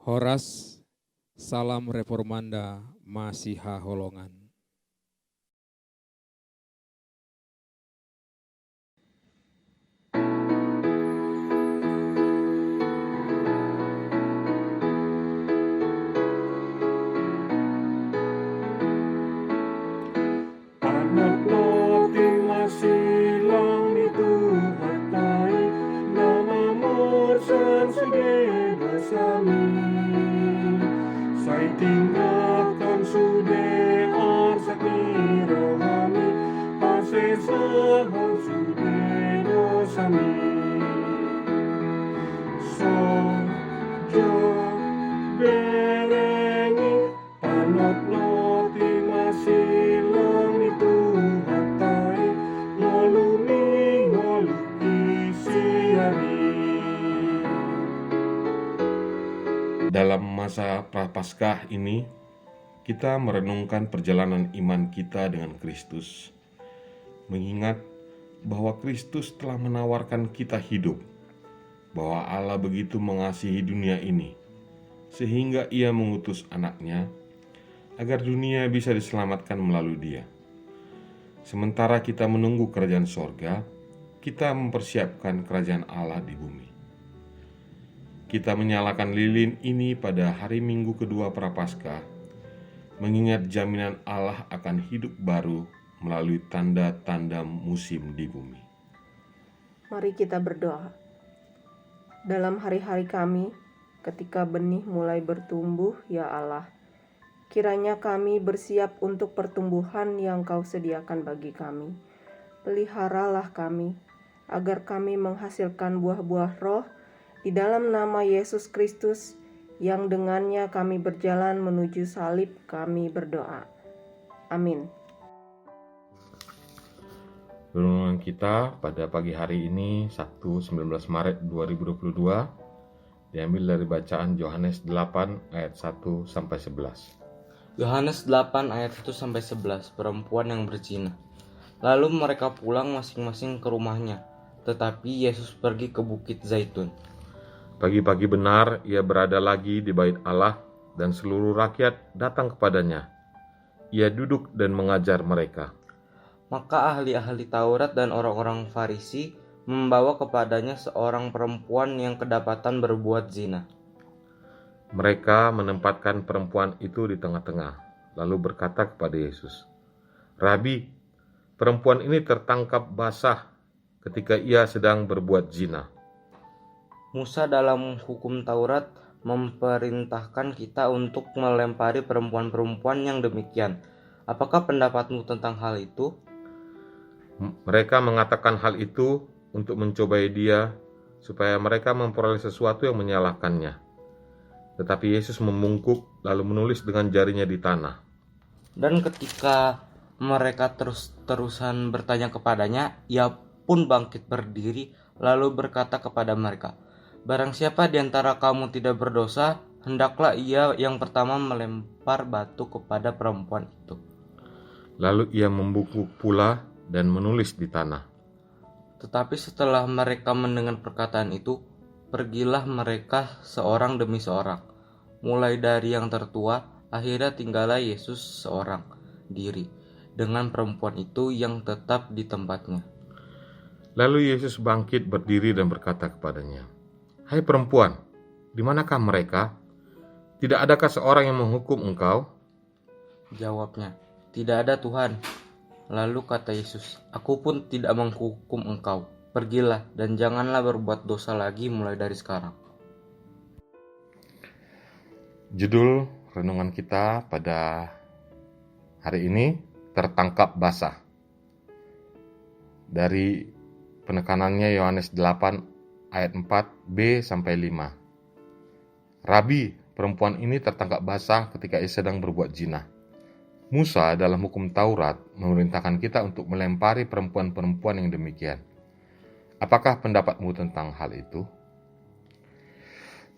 Horas, Salam Reformanda, Masiha Holongan. Anak noti masilang itu hatai nama morsan sude dasami sai tinggalkan sude arsati rohani pase sahau sude dosami so jo berengi anak noti masilang itu hatai ngolumi isiari. Dalam masa Prapaskah ini, kita merenungkan perjalanan iman kita dengan Kristus, mengingat bahwa Kristus telah menawarkan kita hidup, bahwa Allah begitu mengasihi dunia ini, sehingga Ia mengutus anaknya, agar dunia bisa diselamatkan melalui Dia. Sementara kita menunggu kerajaan sorga, kita mempersiapkan kerajaan Allah di bumi. Kita menyalakan lilin ini pada hari Minggu kedua Prapaskah, mengingat jaminan Allah akan hidup baru melalui tanda-tanda musim di bumi. Mari kita berdoa. Dalam hari-hari kami, ketika benih mulai bertumbuh, ya Allah, kiranya kami bersiap untuk pertumbuhan yang Kau sediakan bagi kami. Peliharalah kami, agar kami menghasilkan buah-buah roh di dalam nama Yesus Kristus, yang dengannya kami berjalan menuju salib, kami berdoa. Amin. Renungan kita pada pagi hari ini, Sabtu 19 Maret 2022, diambil dari bacaan Yohanes 8 ayat 1 sampai 11. Yohanes 8 ayat 1 sampai 11, perempuan yang berzina. Lalu mereka pulang masing-masing ke rumahnya, tetapi Yesus pergi ke Bukit Zaitun. Pagi-pagi benar ia berada lagi di bait Allah, dan seluruh rakyat datang kepadanya. Ia duduk dan mengajar mereka. Maka ahli-ahli Taurat dan orang-orang Farisi membawa kepadanya seorang perempuan yang kedapatan berbuat zina. Mereka menempatkan perempuan itu di tengah-tengah, lalu berkata kepada Yesus, "Rabi, perempuan ini tertangkap basah ketika ia sedang berbuat zina. Musa dalam hukum Taurat memerintahkan kita untuk melempari perempuan-perempuan yang demikian. Apakah pendapatmu tentang hal itu?" Mereka mengatakan hal itu untuk mencobai dia, supaya mereka memperoleh sesuatu yang menyalahkannya. Tetapi Yesus membungkuk lalu menulis dengan jarinya di tanah. Dan ketika mereka terus-terusan bertanya kepadanya, ia pun bangkit berdiri lalu berkata kepada mereka, "Barang siapa di antara kamu tidak berdosa, hendaklah ia yang pertama melempar batu kepada perempuan itu." Lalu ia membungkuk pula dan menulis di tanah. Tetapi setelah mereka mendengar perkataan itu, pergilah mereka seorang demi seorang, mulai dari yang tertua, akhirnya tinggallah Yesus seorang diri dengan perempuan itu yang tetap di tempatnya. Lalu Yesus bangkit berdiri dan berkata kepadanya, "Hai perempuan, di manakah mereka? Tidak adakah seorang yang menghukum engkau?" Jawabnya, "Tidak ada, Tuhan." Lalu kata Yesus, "Aku pun tidak menghukum engkau. Pergilah dan janganlah berbuat dosa lagi mulai dari sekarang." Judul renungan kita pada hari ini, tertangkap basah. Dari penekanannya Yohanes 8 ayat 4b sampai 5. "Rabi, perempuan ini tertangkap basah ketika ia sedang berbuat zina. Musa dalam hukum Taurat memerintahkan kita untuk melempari perempuan-perempuan yang demikian. Apakah pendapatmu tentang hal itu?"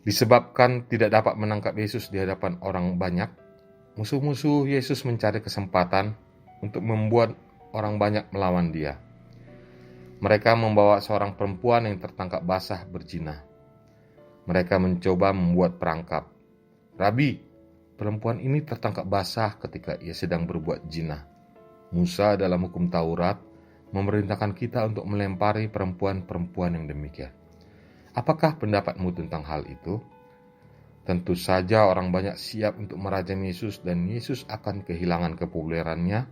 Disebabkan tidak dapat menangkap Yesus di hadapan orang banyak, musuh-musuh Yesus mencari kesempatan untuk membuat orang banyak melawan dia. Mereka membawa seorang perempuan yang tertangkap basah berzina. Mereka mencoba membuat perangkap, "Rabi, perempuan ini tertangkap basah ketika ia sedang berbuat zina. Musa dalam hukum Taurat memerintahkan kita untuk melempari perempuan-perempuan yang demikian. Apakah pendapatmu tentang hal itu?" Tentu saja orang banyak siap untuk merajam Yesus dan Yesus akan kehilangan kepopulerannya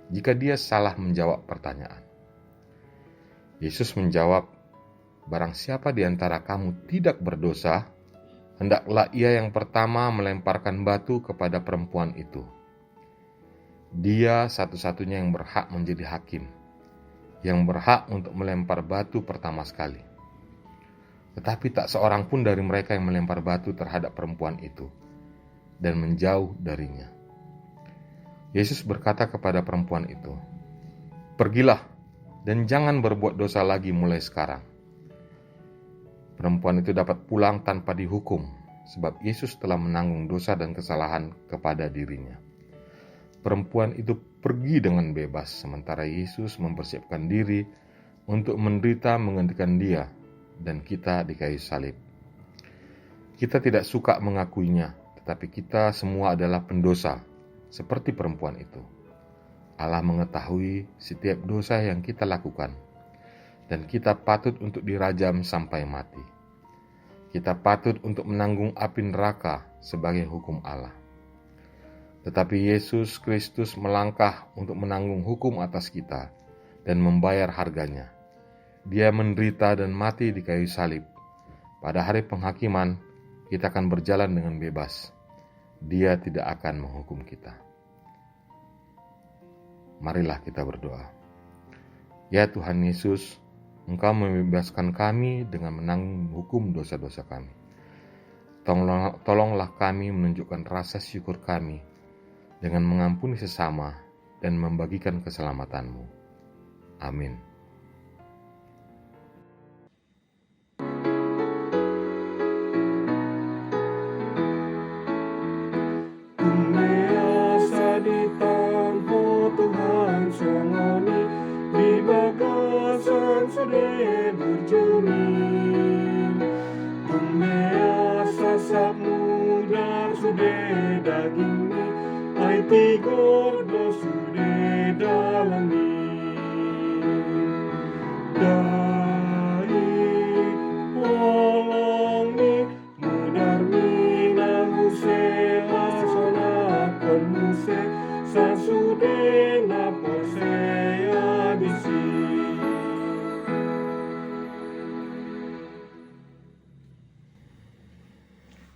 jika dia salah menjawab pertanyaan. Yesus menjawab, "Barang siapa di antara kamu tidak berdosa, hendaklah ia yang pertama melemparkan batu kepada perempuan itu. Dia satu-satunya yang berhak menjadi hakim, yang berhak untuk melempar batu pertama sekali." Tetapi tak seorang pun dari mereka yang melempar batu terhadap perempuan itu dan menjauh darinya. Yesus berkata kepada perempuan itu, "Pergilah dan jangan berbuat dosa lagi mulai sekarang." Perempuan itu dapat pulang tanpa dihukum, sebab Yesus telah menanggung dosa dan kesalahan kepada dirinya. Perempuan itu pergi dengan bebas, sementara Yesus mempersiapkan diri untuk menderita menggantikan dia dan kita di kayu salib. Kita tidak suka mengakuinya, tetapi kita semua adalah pendosa, seperti perempuan itu. Allah mengetahui setiap dosa yang kita lakukan, dan kita patut untuk dirajam sampai mati. Kita patut untuk menanggung api neraka sebagai hukum Allah. Tetapi Yesus Kristus melangkah untuk menanggung hukum atas kita dan membayar harganya. Dia menderita dan mati di kayu salib. Pada hari penghakiman, kita akan berjalan dengan bebas. Dia tidak akan menghukum kita. Marilah kita berdoa. Ya Tuhan Yesus, Engkau membebaskan kami dengan menanggung hukum dosa-dosa kami. Tolonglah kami menunjukkan rasa syukur kami dengan mengampuni sesama dan membagikan keselamatan-Mu. Amin.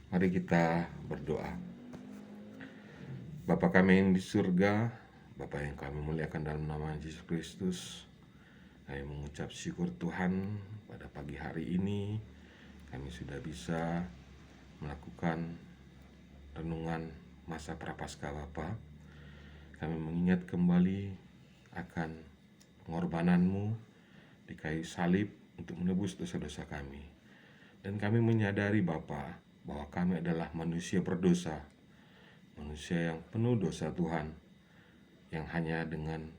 Mari kita berdoa. Bapa kami yang di surga, Bapa yang kami muliakan dalam nama Yesus Kristus, kami mengucap syukur Tuhan pada pagi hari ini kami sudah bisa melakukan renungan masa prapaskah Bapa. Kami mengingat kembali akan pengorbanan-Mu di kayu salib untuk menebus dosa-dosa kami. Dan kami menyadari Bapa bahwa kami adalah manusia berdosa, manusia yang penuh dosa Tuhan, yang hanya dengan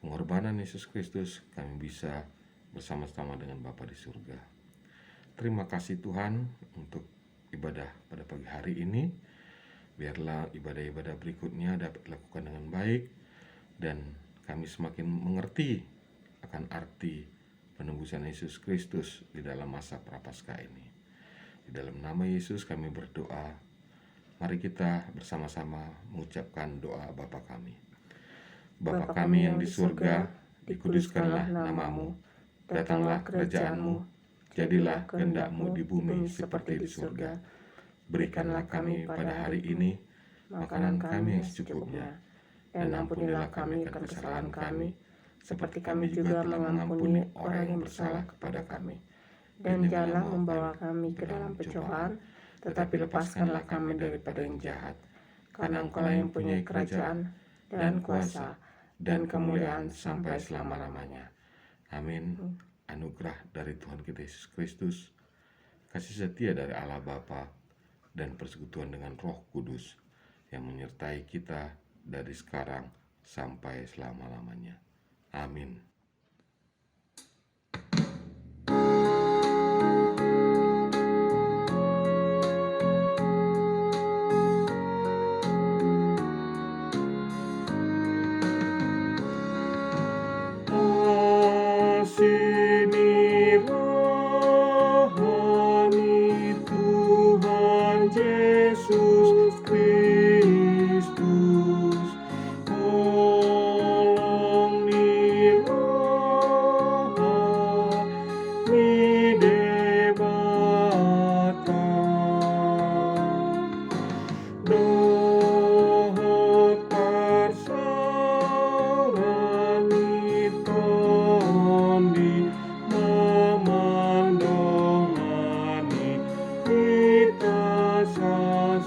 pengorbanan Yesus Kristus kami bisa bersama-sama dengan Bapa di surga. Terima kasih Tuhan untuk ibadah pada pagi hari ini. Biarlah ibadah-ibadah berikutnya dapat dilakukan dengan baik dan kami semakin mengerti akan arti penebusan Yesus Kristus di dalam masa prapaskah ini. Di dalam nama Yesus kami berdoa. Mari kita bersama-sama mengucapkan doa Bapa kami. Bapa kami yang di surga, dikuduskanlah nama-Mu. Datanglah kerajaan-Mu. Jadilah kehendak-Mu di bumi seperti di surga. Berikanlah kami pada hari ini makanan kami yang secukupnya. Dan ampunilah kami akan kesalahan kami, seperti kami juga telah mengampuni orang yang bersalah kepada kami. Dan janganlah membawa kami ke dalam pencobaan, tetapi lepaskanlah kami daripada yang jahat. Karena Engkau yang punya kerajaan dan kuasa dan kemuliaan sampai selama-lamanya. Amin. Anugerah dari Tuhan kita Yesus Kristus, kasih setia dari Allah Bapa, dan persekutuan dengan Roh Kudus yang menyertai kita dari sekarang sampai selama-lamanya. Amin. kasih rohani Tuhan Yesus Kristus, tolong ni rohani debata, dokter saurani tondi mamandongani kita sasudema.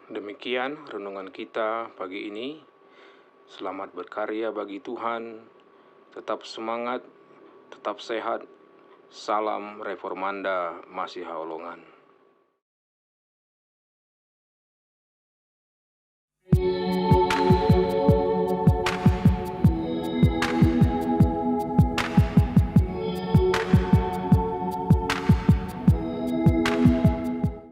Demikian renungan kita pagi ini. Selamat berkarya bagi Tuhan. Tetap semangat, tetap sehat. Salam Reformanda Masiha Holongan.